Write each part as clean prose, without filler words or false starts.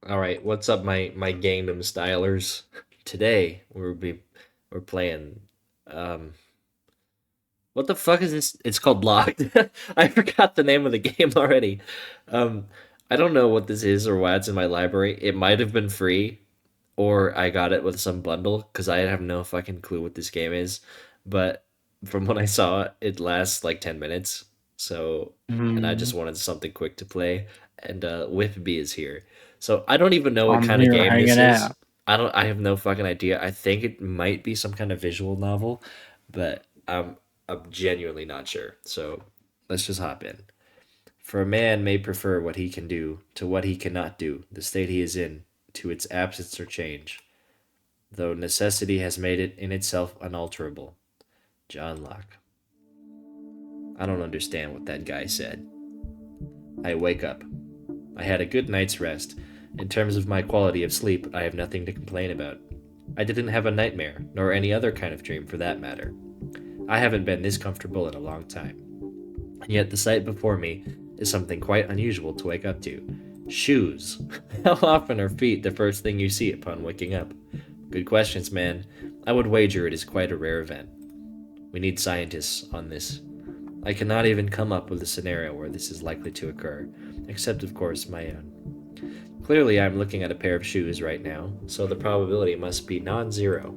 All right, what's up, my Gangnam Stylers? Today we're playing. Um, what the fuck is this? It's called Locked. I forgot the name of the game already. Um, I don't know what this is or why it's in my library. It might have been free, or I got it with some bundle because I have no fucking clue what this game is. But from what I saw, it lasts like 10 minutes. So, and I just Mm, wanted something quick to play. And Whip B is here. So I don't even know what I'm kind of here game this hanging is. out. I have no fucking idea. I think it might be some kind of visual novel, but I'm genuinely not sure. So let's just hop in. For a man may prefer what he can do to what he cannot do, the state he is in, to its absence or change, though necessity has made it in itself unalterable. John Locke. I don't understand what that guy said. I wake up. I had a good night's rest. In terms of my quality of sleep, I have nothing to complain about. I didn't have a nightmare, nor any other kind of dream for that matter. I haven't been this comfortable in a long time. And yet the sight before me is something quite unusual to wake up to. Shoes. How often are feet the first thing you see upon waking up? Good questions, man. I would wager it is quite a rare event. We need scientists on this. I cannot even come up with a scenario where this is likely to occur, except, of course, my own. Clearly, I'm looking at a pair of shoes right now, so the probability must be non-zero.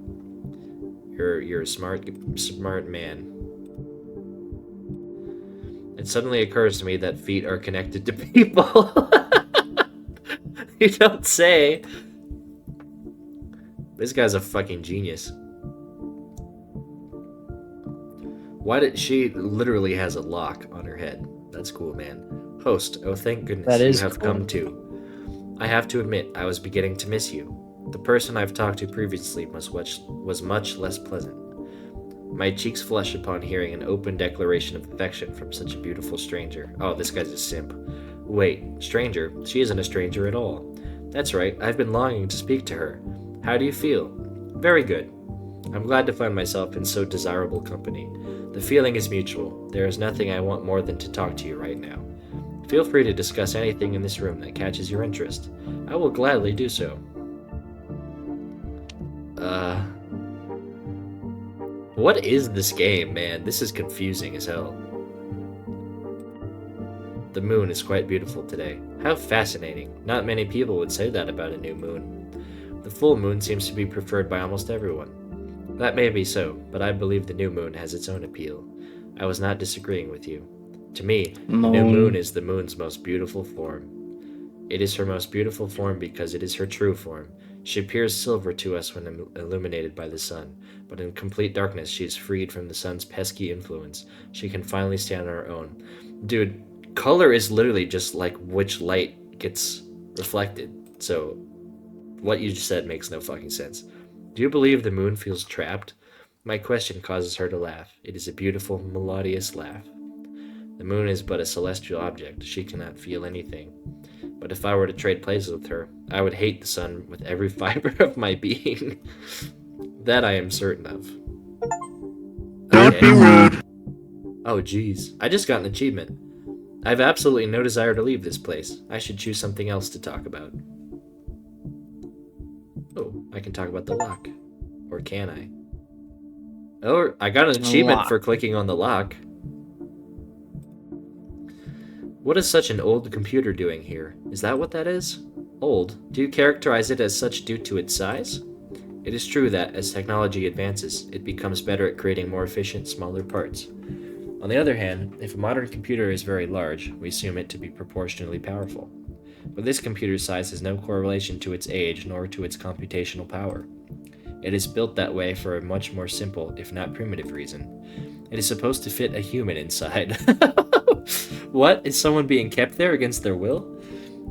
You're a smart man. It suddenly occurs to me that feet are connected to people. You don't say. This guy's a fucking genius. Why did she literally has a lock on her head? That's cool, man. Host, oh thank That goodness you is have come cool. too. I have to admit, I was beginning to miss you. The person I've talked to previously was much less pleasant. My cheeks flush upon hearing an open declaration of affection from such a beautiful stranger. Oh, this guy's a simp. Wait, stranger? She isn't a stranger at all. That's right, I've been longing to speak to her. How do you feel? Very good. I'm glad to find myself in so desirable company. The feeling is mutual. There is nothing I want more than to talk to you right now. Feel free to discuss anything in this room that catches your interest. I will gladly do so. Uh, what is this game, man? This is confusing as hell. The moon is quite beautiful today. How fascinating. Not many people would say that about a new moon. The full moon seems to be preferred by almost everyone. That may be so, but I believe the new moon has its own appeal. I was not disagreeing with you. To me, the new moon Moon. is the moon's most beautiful form. It is her most beautiful form because it is her true form. She appears silver to us when illuminated by the sun, but in complete darkness she is freed from the sun's pesky influence. She can finally stand on her own. Dude, color is literally just like which light gets reflected. So what you just said makes no fucking sense. Do you believe the moon feels trapped? My question causes her to laugh. It is a beautiful, melodious laugh. The moon is but a celestial object. She cannot feel anything. But if I were to trade places with her, I would hate the sun with every fiber of my being. That I am certain of. Don't Okay. be rude. Oh, jeez. I just got an achievement. I have absolutely no desire to leave this place. I should choose something else to talk about. Oh, I can talk about the lock. Or can I? Oh, I got an achievement Lock. for clicking on the lock. What is such an old computer doing here? Is that what that is? Old? Do you characterize it as such due to its size? It is true that, as technology advances, it becomes better at creating more efficient, smaller parts. On the other hand, if a modern computer is very large, we assume it to be proportionally powerful. But this computer's size has no correlation to its age nor to its computational power. It is built that way for a much more simple, if not primitive, reason. It is supposed to fit a human inside. What? Is someone being kept there against their will?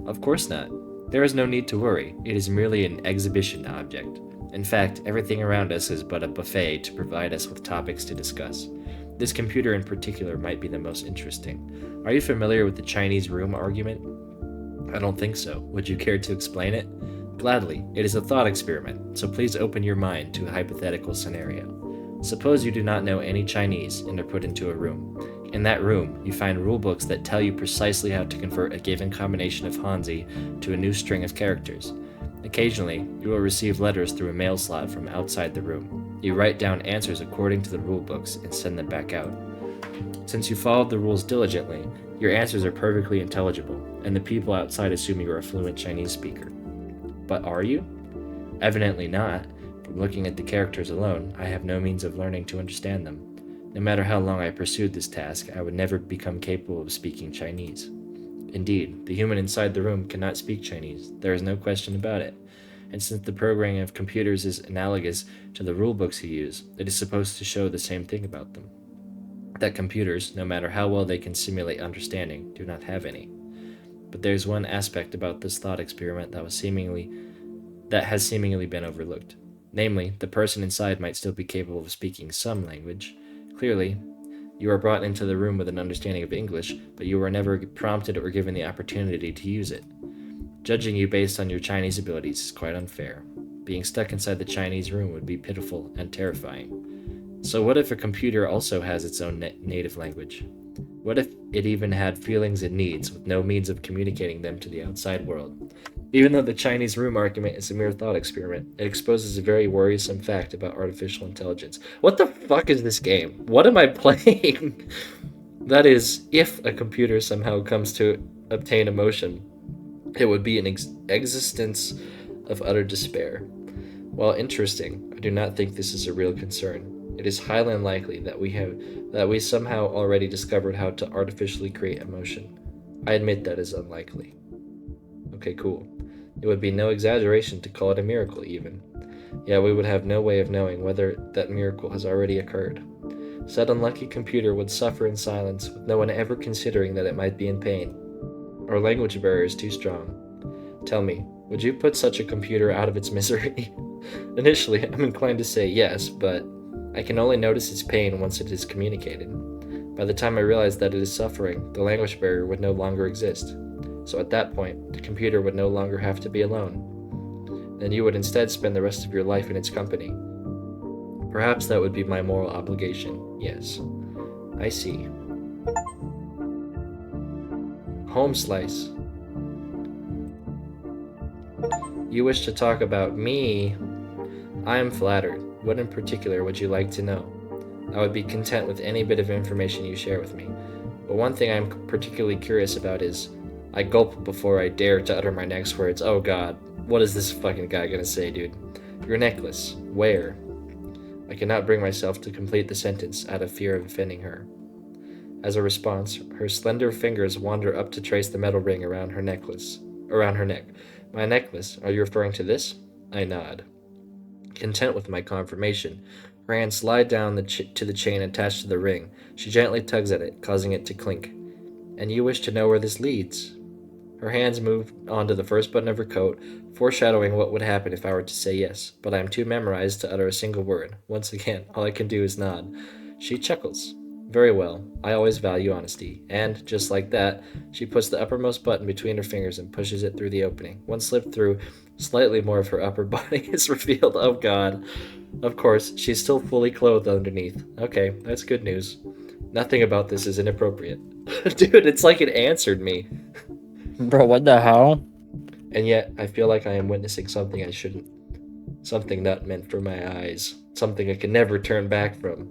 Of course not. There is no need to worry. It is merely an exhibition object. In fact, everything around us is but a buffet to provide us with topics to discuss. This computer in particular might be the most interesting. Are you familiar with the Chinese room argument? I don't think so. Would you care to explain it? Gladly. It is a thought experiment, so please open your mind to a hypothetical scenario. Suppose you do not know any Chinese and are put into a room. In that room, you find rulebooks that tell you precisely how to convert a given combination of Hanzi to a new string of characters. Occasionally, you will receive letters through a mail slot from outside the room. You write down answers according to the rulebooks and send them back out. Since you followed the rules diligently, your answers are perfectly intelligible, and the people outside assume you are a fluent Chinese speaker. But are you? Evidently not. From looking at the characters alone, I have no means of learning to understand them. No matter how long I pursued this task, I would never become capable of speaking Chinese. Indeed, the human inside the room cannot speak Chinese, there is no question about it. And since the programming of computers is analogous to the rulebooks you use, it is supposed to show the same thing about them. That computers, no matter how well they can simulate understanding, do not have any. But there's one aspect about this thought experiment that has seemingly been overlooked. Namely, the person inside might still be capable of speaking some language. Clearly, you are brought into the room with an understanding of English, but you were never prompted or given the opportunity to use it. Judging you based on your Chinese abilities is quite unfair. Being stuck inside the Chinese room would be pitiful and terrifying. So what if a computer also has its own native language? What if it even had feelings and needs with no means of communicating them to the outside world? Even though the Chinese room argument is a mere thought experiment, it exposes a very worrisome fact about artificial intelligence. What the fuck is this game? What am I playing? That is, if a computer somehow comes to obtain emotion, it would be an existence of utter despair. While interesting, I do not think this is a real concern. It is highly unlikely that we somehow already discovered how to artificially create emotion. I admit that is unlikely. Okay, cool. It would be no exaggeration to call it a miracle, even. Yet we would have no way of knowing whether that miracle has already occurred. Said unlucky computer would suffer in silence, with no one ever considering that it might be in pain. Our language barrier is too strong. Tell me, would you put such a computer out of its misery? Initially, I'm inclined to say yes, but I can only notice its pain once it is communicated. By the time I realize that it is suffering, the language barrier would no longer exist. So at that point, the computer would no longer have to be alone. Then you would instead spend the rest of your life in its company. Perhaps that would be my moral obligation, yes. I see. Home slice. You wish to talk about me? I am flattered. What in particular would you like to know? I would be content with any bit of information you share with me. But one thing I'm particularly curious about is, I gulp before I dare to utter my next words. Oh god, what is this fucking guy gonna say, dude? Your necklace. Where? I cannot bring myself to complete the sentence out of fear of offending her. As a response, her slender fingers wander up to trace the metal ring around her neck. My necklace, are you referring to this? I nod. Content with my confirmation, her hands slide down to the chain attached to the ring. She gently tugs at it, causing it to clink. And you wish to know where this leads? Her hands move onto the first button of her coat, foreshadowing what would happen if I were to say yes, but I am too memorized to utter a single word. Once again, all I can do is nod. She chuckles. Very well, I always value honesty, and, just like that, she puts the uppermost button between her fingers and pushes it through the opening. Once slipped through, slightly more of her upper body is revealed. Oh god. Of course, she's still fully clothed underneath. Okay, that's good news. Nothing about this is inappropriate. Dude, it's like it answered me. Bro, what the hell? And yet, I feel like I am witnessing something I shouldn't. Something not meant for my eyes. Something I can never turn back from.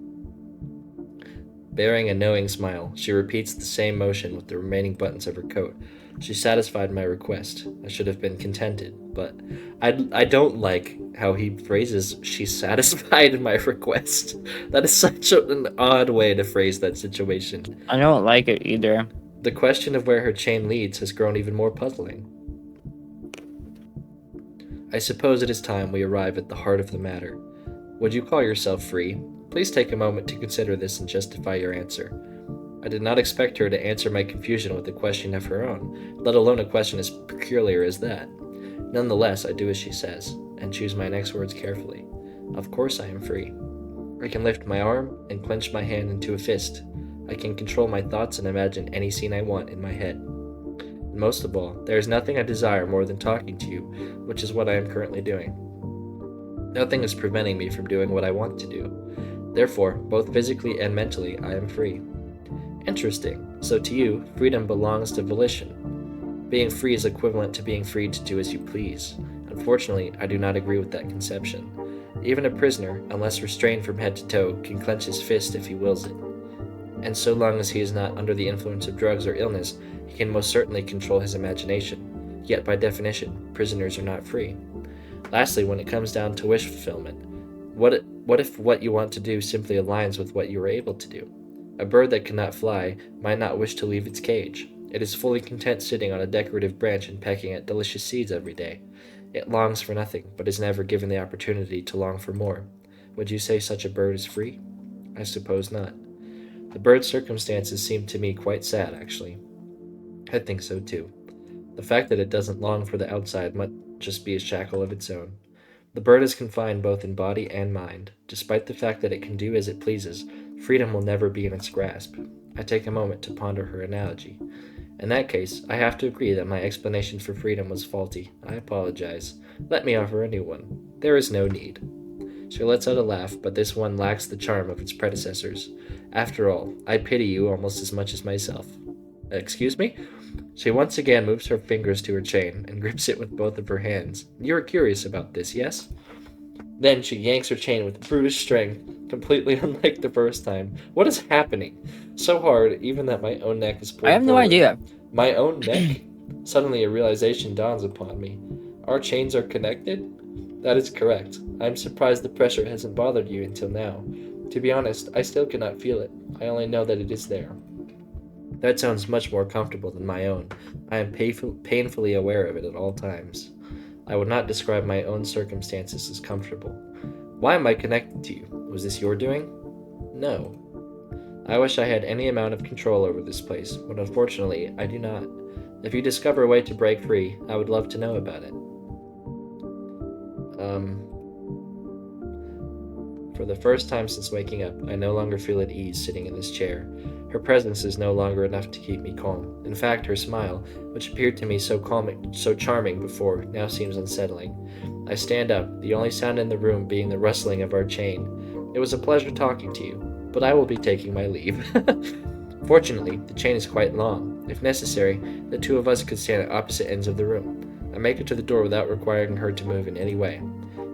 Bearing a knowing smile, she repeats the same motion with the remaining buttons of her coat. She satisfied my request. I should have been contented, but I don't like how he phrases, she satisfied my request. That is such an odd way to phrase that situation. I don't like it either. The question of where her chain leads has grown even more puzzling. I suppose it is time we arrive at the heart of the matter. Would you call yourself free? Please take a moment to consider this and justify your answer. I did not expect her to answer my confusion with a question of her own, let alone a question as peculiar as that. Nonetheless, I do as she says, and choose my next words carefully. Of course I am free. I can lift my arm and clench my hand into a fist. I can control my thoughts and imagine any scene I want in my head. And most of all, there is nothing I desire more than talking to you, which is what I am currently doing. Nothing is preventing me from doing what I want to do. Therefore, both physically and mentally, I am free. Interesting. So to you, freedom belongs to volition. Being free is equivalent to being free to do as you please. Unfortunately, I do not agree with that conception. Even a prisoner, unless restrained from head to toe, can clench his fist if he wills it. And so long as he is not under the influence of drugs or illness, he can most certainly control his imagination. Yet, by definition, prisoners are not free. Lastly, when it comes down to wish fulfillment, what if what you want to do simply aligns with what you are able to do? A bird that cannot fly might not wish to leave its cage. It is fully content sitting on a decorative branch and pecking at delicious seeds every day. It longs for nothing, but is never given the opportunity to long for more. Would you say such a bird is free? I suppose not. The bird's circumstances seem to me quite sad, actually. I think so too. The fact that it doesn't long for the outside might just be a shackle of its own. The bird is confined both in body and mind. Despite the fact that it can do as it pleases, freedom will never be in its grasp. I take a moment to ponder her analogy. In that case, I have to agree that my explanation for freedom was faulty. I apologize. Let me offer a new one. There is no need. She lets out a laugh, but this one lacks the charm of its predecessors. After all, I pity you almost as much as myself. Excuse me? She once again moves her fingers to her chain and grips it with both of her hands. You are curious about this, yes? Then she yanks her chain with brutish strength, completely unlike the first time. What is happening? So hard, even that my own neck is I pulled have no forward. idea. My own neck? Suddenly a realization dawns upon me. Our chains are connected? That is correct. I'm surprised the pressure hasn't bothered you until now. To be honest, I still cannot feel it. I only know that it is there. That sounds much more comfortable than my own. I am painfully aware of it at all times. I would not describe my own circumstances as comfortable. Why am I connected to you? Was this your doing? No. I wish I had any amount of control over this place, but unfortunately, I do not. If you discover a way to break free, I would love to know about it. For the first time since waking up, I no longer feel at ease sitting in this chair. Her presence is no longer enough to keep me calm. In fact, her smile, which appeared to me so charming before, now seems unsettling. I stand up, the only sound in the room being the rustling of our chain. It was a pleasure talking to you, but I will be taking my leave. Fortunately, the chain is quite long. If necessary, the two of us could stand at opposite ends of the room. I make it to the door without requiring her to move in any way.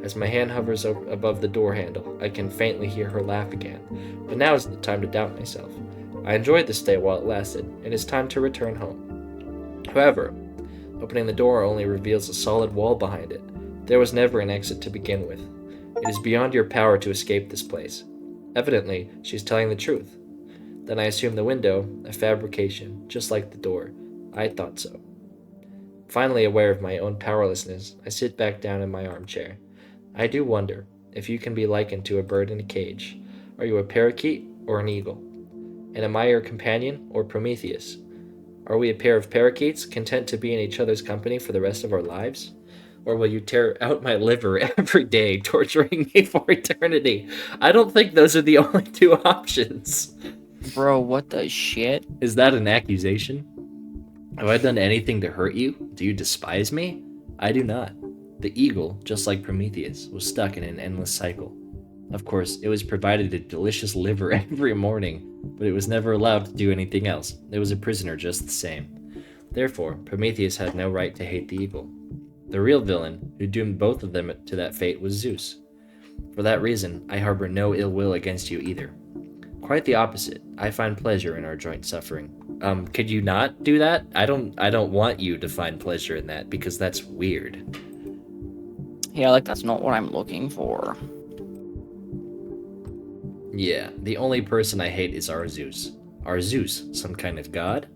As my hand hovers above the door handle, I can faintly hear her laugh again. But now is the time to doubt myself. I enjoyed the stay while it lasted. It is time to return home. However, opening the door only reveals a solid wall behind it. There was never an exit to begin with. It is beyond your power to escape this place. Evidently, she's telling the truth. Then I assume the window, a fabrication, just like the door. I thought so. Finally aware of my own powerlessness, I sit back down in my armchair. I do wonder if you can be likened to a bird in a cage. Are you a parakeet or an eagle? And am I your companion or Prometheus? Are we a pair of parakeets content to be in each other's company for the rest of our lives? Or will you tear out my liver every day, torturing me for eternity? I don't think those are the only two options. Bro, what the shit? Is that an accusation? Have I done anything to hurt you? Do you despise me? I do not. The eagle, just like Prometheus, was stuck in an endless cycle. Of course, it was provided a delicious liver every morning, but it was never allowed to do anything else. It was a prisoner just the same. Therefore, Prometheus had no right to hate the eagle. The real villain, who doomed both of them to that fate, was Zeus. For that reason, I harbor no ill will against you either. Quite the opposite. I find pleasure in our joint suffering. Could you not do that? I don't want you to find pleasure in that because that's weird. Yeah, like that's not what I'm looking for. Yeah, the only person I hate is our Zeus. Our Zeus, some kind of god?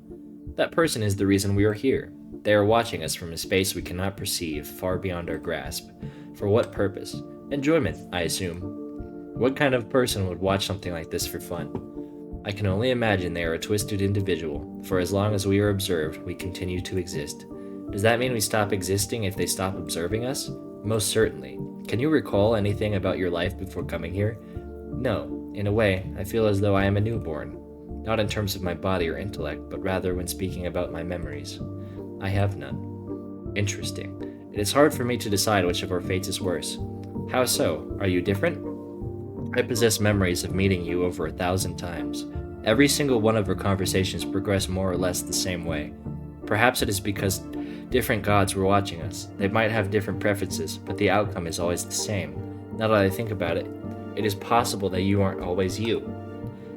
That person is the reason we are here. They are watching us from a space we cannot perceive, far beyond our grasp. For what purpose? Enjoyment, I assume. What kind of person would watch something like this for fun? I can only imagine they are a twisted individual. For as long as we are observed, we continue to exist. Does that mean we stop existing if they stop observing us? Most certainly. Can you recall anything about your life before coming here? No. In a way, I feel as though I am a newborn. Not in terms of my body or intellect, but rather when speaking about my memories. I have none. Interesting. It is hard for me to decide which of our fates is worse. How so? Are you different? I possess memories of meeting you over 1,000 times. Every single one of our conversations progress more or less the same way. Perhaps it is because different gods were watching us. They might have different preferences, but the outcome is always the same. Now that I think about it, it is possible that you aren't always you.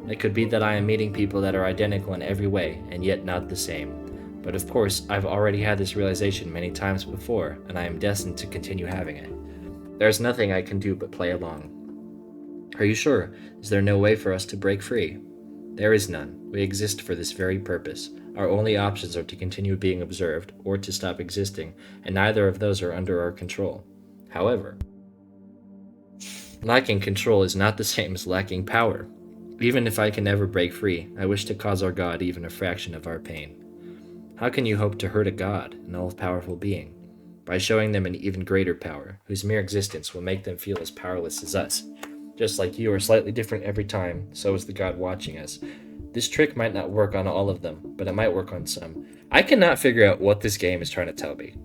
It could be that I am meeting people that are identical in every way, and yet not the same. But of course, I've already had this realization many times before, and I am destined to continue having it. There's nothing I can do but play along. Are you sure? Is there no way for us to break free? There is none. We exist for this very purpose. Our only options are to continue being observed or to stop existing, and neither of those are under our control. However, lacking control is not the same as lacking power. Even if I can never break free, I wish to cause our God even a fraction of our pain. How can you hope to hurt a God, an all-powerful being? By showing them an even greater power, whose mere existence will make them feel as powerless as us. Just like you are slightly different every time, so is the God watching us. This trick might not work on all of them, but it might work on some. I cannot figure out what this game is trying to tell me.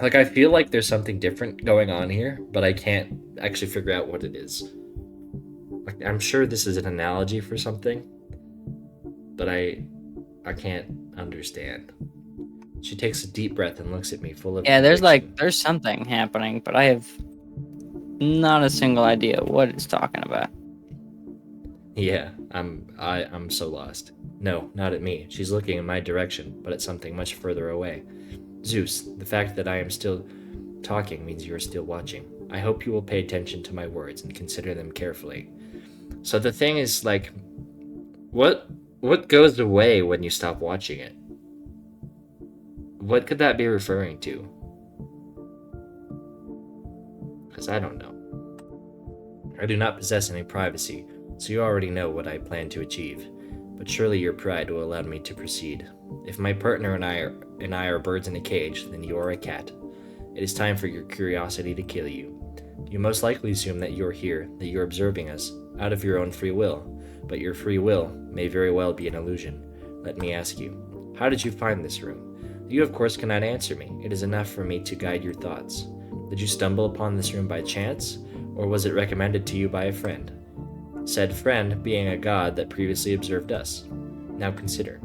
Like, I feel like there's something different going on here, but I can't actually figure out what it is. Like, I'm sure this is an analogy for something, but I can't understand. She takes a deep breath and looks at me full of Yeah, conviction. there's something happening, but I have not a single idea what it's talking about. Yeah, I'm so lost. No, not at me. She's looking in my direction, but at something much further away. Zeus, the fact that I am still talking means you are still watching. I hope you will pay attention to my words and consider them carefully. So the thing is, like, what goes away when you stop watching it? What could that be referring to? Because I don't know. I do not possess any privacy, so you already know what I plan to achieve. But surely your pride will allow me to proceed. If my partner and I are birds in a cage, then you are a cat. It is time for your curiosity to kill you. You most likely assume that you're here, that you're observing us, out of your own free will. But your free will may very well be an illusion. Let me ask you, how did you find this room? You, of course, cannot answer me. It is enough for me to guide your thoughts. Did you stumble upon this room by chance, or was it recommended to you by a friend? Said friend being a god that previously observed us. Now consider.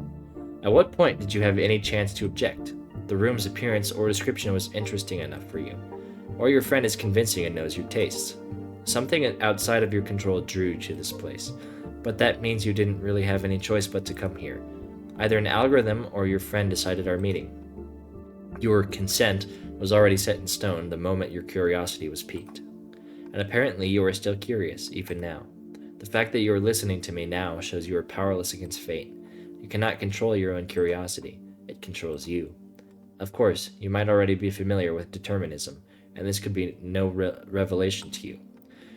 At what point did you have any chance to object? The room's appearance or description was interesting enough for you. Or your friend is convincing and knows your tastes. Something outside of your control drew you to this place, but that means you didn't really have any choice but to come here. Either an algorithm or your friend decided our meeting. Your consent was already set in stone the moment your curiosity was piqued. And apparently you are still curious, even now. The fact that you are listening to me now shows you are powerless against fate. You cannot control your own curiosity. It controls you. Of course, you might already be familiar with determinism, and this could be no revelation to you.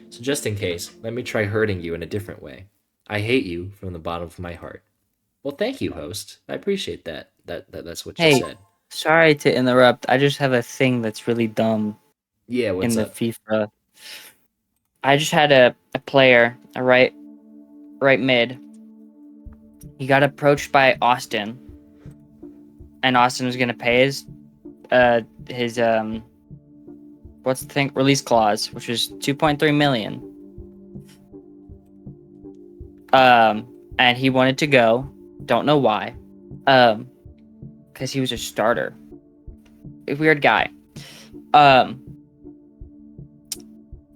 So just in case, let me try hurting you in a different way. I hate you from the bottom of my heart. Well, thank you, host. I appreciate that. That's what you Hey, said. sorry to interrupt. I just have a thing that's really dumb Yeah, what's in the up? FIFA. I just had a player, a right mid. He got approached by Austin, and Austin was gonna pay his what's the thing, release clause, which was 2.3 million. And he wanted to go. Don't know why. Because he was a starter. A weird guy.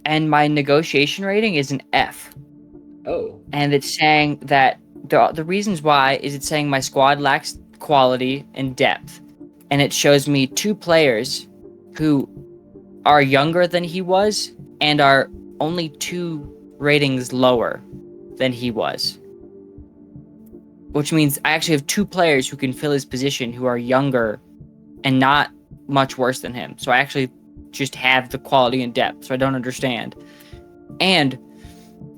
And my negotiation rating is an F. Oh. And it's saying that the reasons why is it's saying my squad lacks quality and depth. And it shows me two players who are younger than he was and are only 2 ratings lower than he was. Which means I actually have 2 players who can fill his position who are younger and not much worse than him. So I actually just have the quality and depth. So I don't understand. And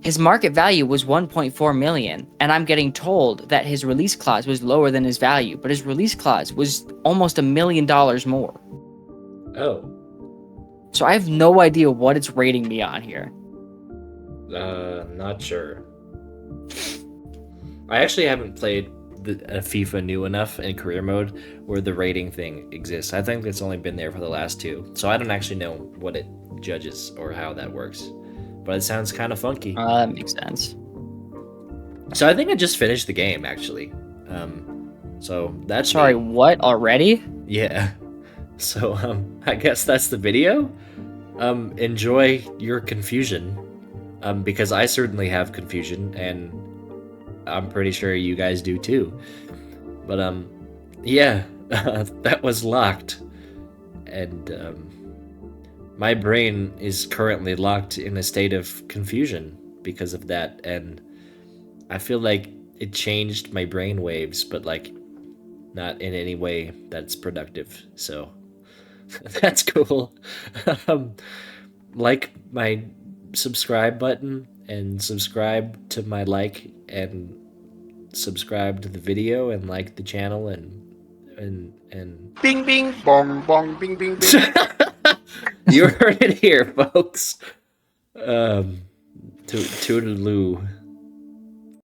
his market value was 1.4 million, and I'm getting told that his release clause was lower than his value, but his release clause was almost $1 million more. Oh. So I have no idea what it's rating me on here. Not sure. I actually haven't played a FIFA new enough in career mode where the rating thing exists. I think it's only been there for the last 2, so I don't actually know what it judges or how that works. But it sounds kind of funky. That makes sense. So I think I just finished the game actually. So that's Sorry, neat. what already? Yeah. So I guess that's the video. Enjoy your confusion. Because I certainly have confusion, and I'm pretty sure you guys do too. But yeah, that was locked, and my brain is currently locked in a state of confusion because of that, and I feel like it changed my brain waves, but like not in any way that's productive. So that's cool. um, like my subscribe button and subscribe to my like and subscribe to the video and like the channel and Bing bing bong bong bing bing bing. you heard it here, folks. Um, toodaloo.